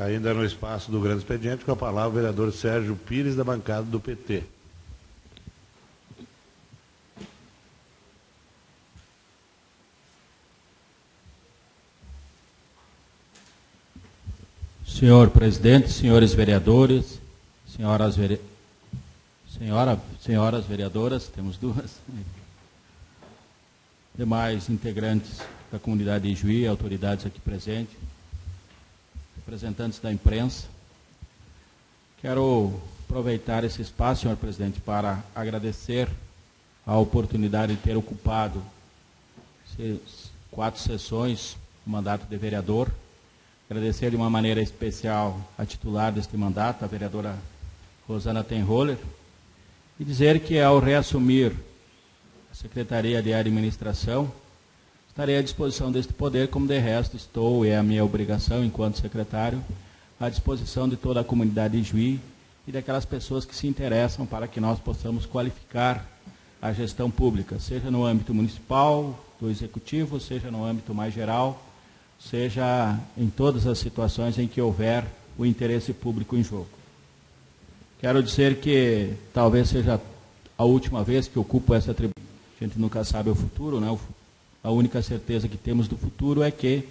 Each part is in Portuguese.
Ainda no espaço do grande expediente, com a palavra o vereador Sérgio Pires, da bancada do PT. Senhor presidente, senhores vereadores, senhoras vereadoras, temos duas, demais integrantes da comunidade de Ijuí, autoridades aqui presentes, representantes da imprensa. Quero aproveitar esse espaço, senhor presidente, para agradecer a oportunidade de ter ocupado 4 sessões do mandato de vereador. Agradecer de uma maneira especial a titular deste mandato, a vereadora Rosana Tenholler, e dizer que ao reassumir a Secretaria de Administração, estarei à disposição deste poder, como de resto estou, e é a minha obrigação enquanto secretário, à disposição de toda a comunidade de Ijuí e daquelas pessoas que se interessam para que nós possamos qualificar a gestão pública, seja no âmbito municipal, do executivo, seja no âmbito mais geral, seja em todas as situações em que houver o interesse público em jogo. Quero dizer que talvez seja a última vez que ocupo essa tribuna. A gente nunca sabe o futuro, né? A única certeza que temos do futuro é que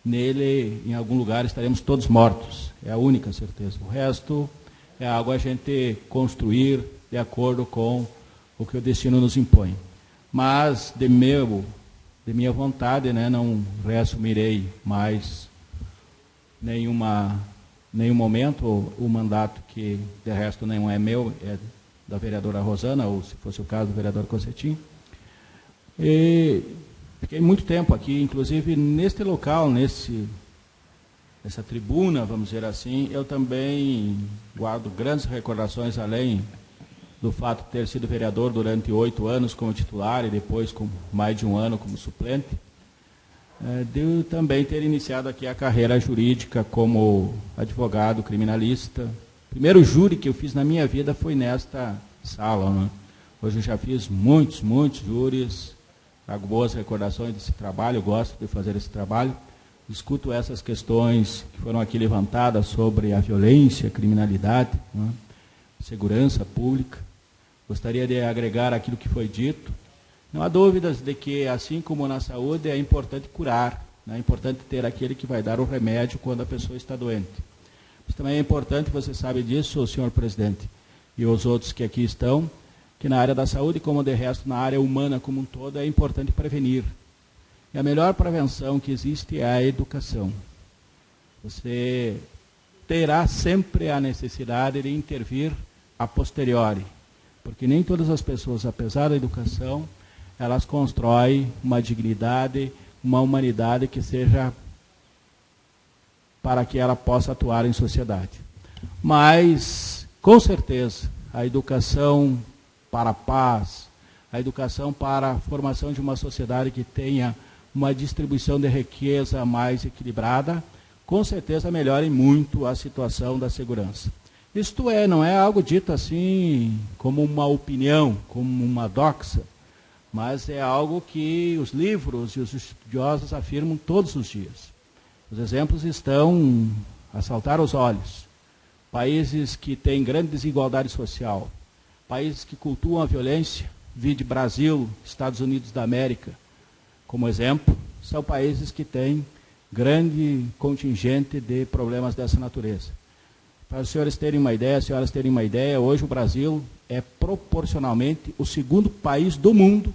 nele, em algum lugar, estaremos todos mortos. É a única certeza. O resto é algo a gente construir de acordo com o que o destino nos impõe. Mas, de minha vontade, né, não reassumirei mais nenhum momento o mandato que, de resto, não é meu, é da vereadora Rosana, ou, se fosse o caso, do vereador Concetim. E fiquei muito tempo aqui, inclusive neste local, nessa tribuna, vamos dizer assim, eu também guardo grandes recordações, além do fato de ter sido vereador durante 8 anos como titular e depois com mais de 1 ano como suplente, de também ter iniciado aqui a carreira jurídica como advogado criminalista. O primeiro júri que eu fiz na minha vida foi nesta sala, né? Hoje eu já fiz muitos júris, trago boas recordações desse trabalho, eu gosto de fazer esse trabalho, discuto essas questões que foram aqui levantadas sobre a violência, a criminalidade, né? Segurança pública. Gostaria de agregar aquilo que foi dito. Não há dúvidas de que, assim como na saúde, é importante curar, né? É importante ter aquele que vai dar o remédio quando a pessoa está doente. Mas também é importante, você sabe disso, senhor presidente, e os outros que aqui estão, que na área da saúde, como de resto na área humana como um todo, é importante prevenir. E a melhor prevenção que existe é a educação. Você terá sempre a necessidade de intervir a posteriori, porque nem todas as pessoas, apesar da educação, elas constroem uma dignidade, uma humanidade que seja para que ela possa atuar em sociedade. Mas, com certeza, a educação para a paz, a educação para a formação de uma sociedade que tenha uma distribuição de riqueza mais equilibrada, com certeza melhora muito a situação da segurança. Isto não é algo dito assim como uma opinião, como uma doxa, mas é algo que os livros e os estudiosos afirmam todos os dias. Os exemplos estão a saltar aos olhos. Países que têm grande desigualdade social, países que cultuam a violência, vide Brasil, Estados Unidos da América, como exemplo, são países que têm grande contingente de problemas dessa natureza. Para os senhores terem uma ideia, as senhoras terem uma ideia, hoje o Brasil é proporcionalmente o 2º país do mundo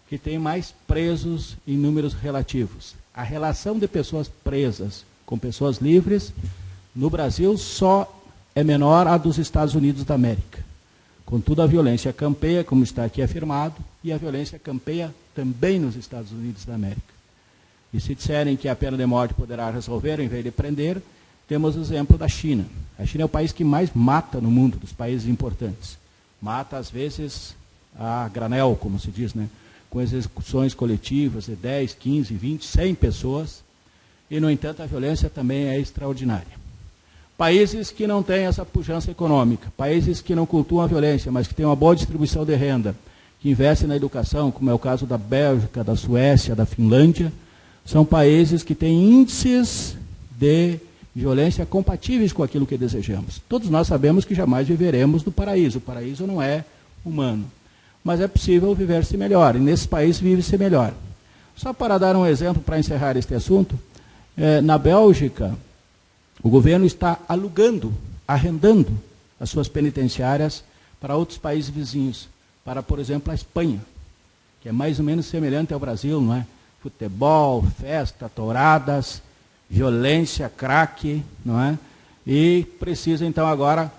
que tem mais presos em números relativos. A relação de pessoas presas com pessoas livres no Brasil só é menor à dos Estados Unidos da América. Contudo, a violência campeia, como está aqui afirmado, e a violência campeia também nos Estados Unidos da América. E se disserem que a pena de morte poderá resolver, em vez de prender, temos o exemplo da China. A China é o país que mais mata no mundo, dos países importantes. Mata, às vezes, a granel, como se diz, né? Com execuções coletivas de 10, 15, 20, 100 pessoas. E, no entanto, a violência também é extraordinária. Países que não têm essa pujança econômica, países que não cultuam a violência, mas que têm uma boa distribuição de renda, que investem na educação, como é o caso da Bélgica, da Suécia, da Finlândia, são países que têm índices de violência compatíveis com aquilo que desejamos. Todos nós sabemos que jamais viveremos no paraíso. O paraíso não é humano. Mas é possível viver-se melhor, e nesse país vive-se melhor. Só para dar um exemplo, para encerrar este assunto, na Bélgica, o governo está alugando, arrendando as suas penitenciárias para outros países vizinhos, para, por exemplo, a Espanha, que é mais ou menos semelhante ao Brasil, não é? Futebol, festa, touradas, violência, crack, não é? E precisa, então, agora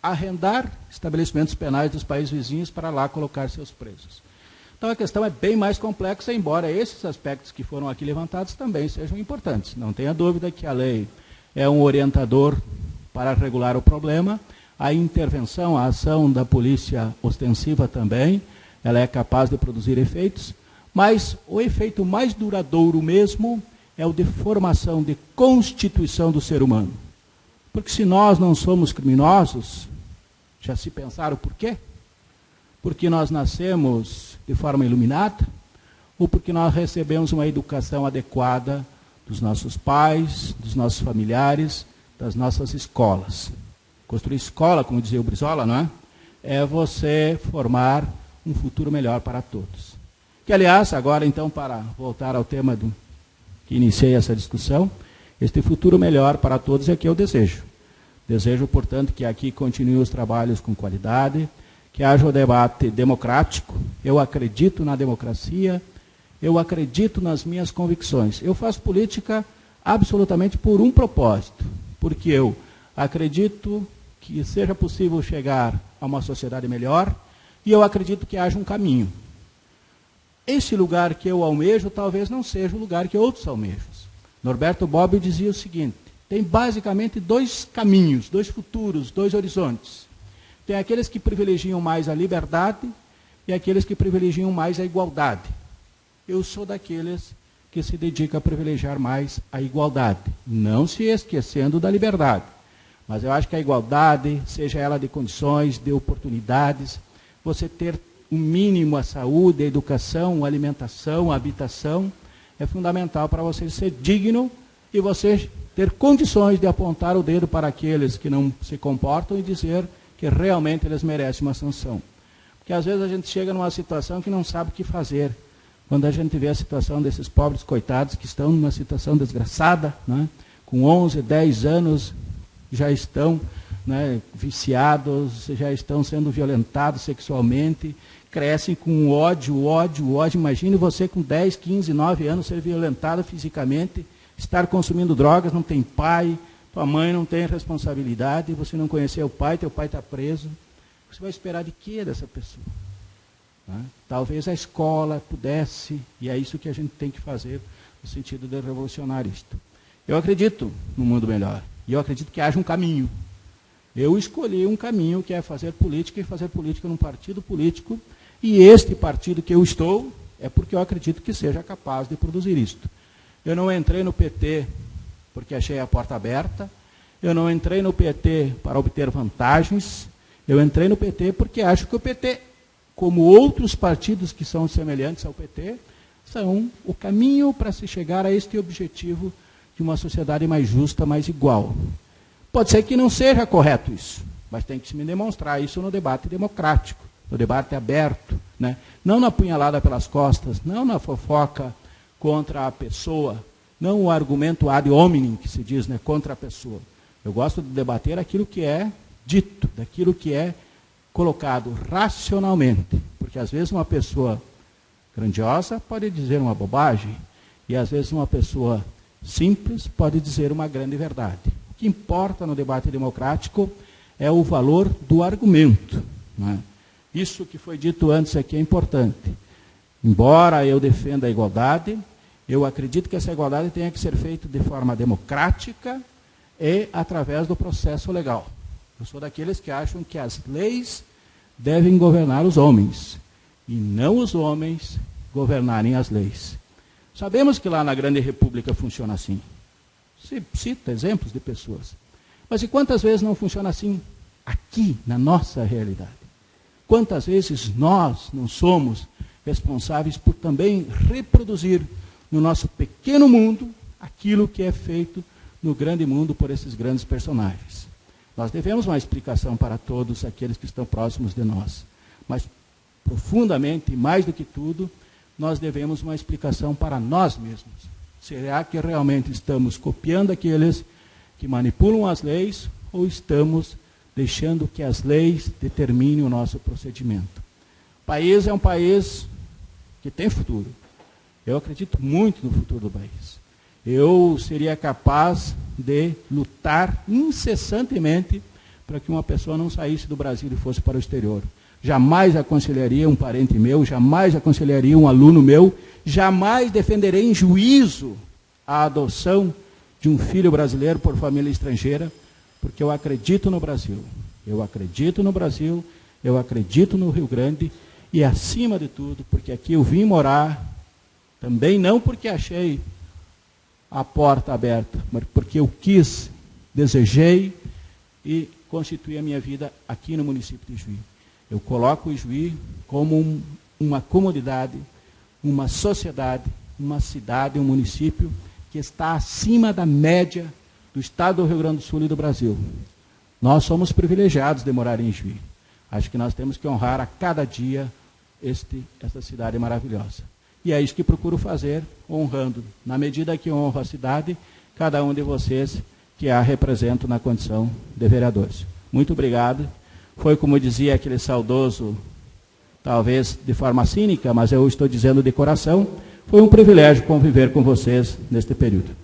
arrendar estabelecimentos penais dos países vizinhos para lá colocar seus presos. Então, a questão é bem mais complexa, embora esses aspectos que foram aqui levantados também sejam importantes. Não tenha dúvida que a lei é um orientador para regular o problema. A intervenção, a ação da polícia ostensiva também, ela é capaz de produzir efeitos, mas o efeito mais duradouro mesmo é o de formação, de constituição do ser humano. Porque se nós não somos criminosos, já se pensaram por quê? Porque nós nascemos de forma iluminada, ou porque nós recebemos uma educação adequada dos nossos pais, dos nossos familiares, das nossas escolas. Construir escola, como dizia o Brizola, não é? É você formar um futuro melhor para todos. Que, aliás, agora então, para voltar ao tema que iniciei essa discussão, este futuro melhor para todos é que eu desejo. Desejo, portanto, que aqui continuem os trabalhos com qualidade, que haja o debate democrático. Eu acredito na democracia, eu acredito nas minhas convicções. Eu faço política absolutamente por um propósito, porque eu acredito que seja possível chegar a uma sociedade melhor e eu acredito que haja um caminho. Esse lugar que eu almejo talvez não seja o lugar que outros almejam. Norberto Bobbio dizia o seguinte: tem basicamente dois caminhos, dois futuros, dois horizontes. Tem aqueles que privilegiam mais a liberdade e aqueles que privilegiam mais a igualdade. Eu sou daqueles que se dedicam a privilegiar mais a igualdade, não se esquecendo da liberdade. Mas eu acho que a igualdade, seja ela de condições, de oportunidades, você ter um mínimo a saúde, a educação, a alimentação, a habitação, é fundamental para você ser digno e você ter condições de apontar o dedo para aqueles que não se comportam e dizer que realmente eles merecem uma sanção. Porque às vezes a gente chega numa situação que não sabe o que fazer. Quando a gente vê a situação desses pobres coitados que estão numa situação desgraçada, né, com 11, 10 anos, já estão, né, viciados, já estão sendo violentados sexualmente, crescem com ódio. Imagine você com 10, 15, 9 anos ser violentado fisicamente, estar consumindo drogas, não tem pai, tua mãe não tem responsabilidade, você não conheceu o pai, teu pai está preso. Você vai esperar de quê dessa pessoa? Né? Talvez a escola pudesse, e é isso que a gente tem que fazer no sentido de revolucionar isto. Eu acredito no mundo melhor, e eu acredito que haja um caminho. Eu escolhi um caminho que é fazer política, e fazer política num partido político, e este partido que eu estou é porque eu acredito que seja capaz de produzir isto. Eu não entrei no PT porque achei a porta aberta, eu não entrei no PT para obter vantagens, eu entrei no PT porque acho que o PT, como outros partidos que são semelhantes ao PT, são o caminho para se chegar a este objetivo de uma sociedade mais justa, mais igual. Pode ser que não seja correto isso, mas tem que se me demonstrar isso no debate democrático, no debate aberto, né? Não na punhalada pelas costas, não na fofoca contra a pessoa, não o argumento ad hominem, que se diz, né, contra a pessoa. Eu gosto de debater aquilo que é dito, daquilo que é colocado racionalmente, porque às vezes uma pessoa grandiosa pode dizer uma bobagem, e às vezes uma pessoa simples pode dizer uma grande verdade. O que importa no debate democrático é o valor do argumento, né? Isso que foi dito antes aqui é importante. Embora eu defenda a igualdade, eu acredito que essa igualdade tenha que ser feita de forma democrática e através do processo legal. Eu sou daqueles que acham que as leis devem governar os homens, e não os homens governarem as leis. Sabemos que lá na Grande República funciona assim. Se cita exemplos de pessoas. Mas e quantas vezes não funciona assim aqui, na nossa realidade? Quantas vezes nós não somos responsáveis por também reproduzir no nosso pequeno mundo aquilo que é feito no grande mundo por esses grandes personagens. Nós devemos uma explicação para todos aqueles que estão próximos de nós. Mas, profundamente, mais do que tudo, nós devemos uma explicação para nós mesmos. Será que realmente estamos copiando aqueles que manipulam as leis ou estamos deixando que as leis determinem o nosso procedimento? O país é um país que tem futuro. Eu acredito muito no futuro do país. Eu seria capaz de lutar incessantemente para que uma pessoa não saísse do Brasil e fosse para o exterior. Jamais aconselharia um parente meu, jamais aconselharia um aluno meu, jamais defenderei em juízo a adoção de um filho brasileiro por família estrangeira, porque eu acredito no Brasil. Eu acredito no Brasil, eu acredito no Rio Grande e, acima de tudo, porque aqui eu vim morar, também não porque achei a porta aberta, mas porque eu quis, desejei e constituí a minha vida aqui no município de Ijuí. Eu coloco o Ijuí como uma comunidade, uma sociedade, uma cidade, um município que está acima da média do estado do Rio Grande do Sul e do Brasil. Nós somos privilegiados de morar em Ijuí. Acho que nós temos que honrar a cada dia esta cidade maravilhosa. E é isso que procuro fazer, honrando, na medida que honro a cidade, cada um de vocês que a represento na condição de vereadores. Muito obrigado. Foi, como dizia aquele saudoso, talvez de forma cínica, mas eu estou dizendo de coração, foi um privilégio conviver com vocês neste período.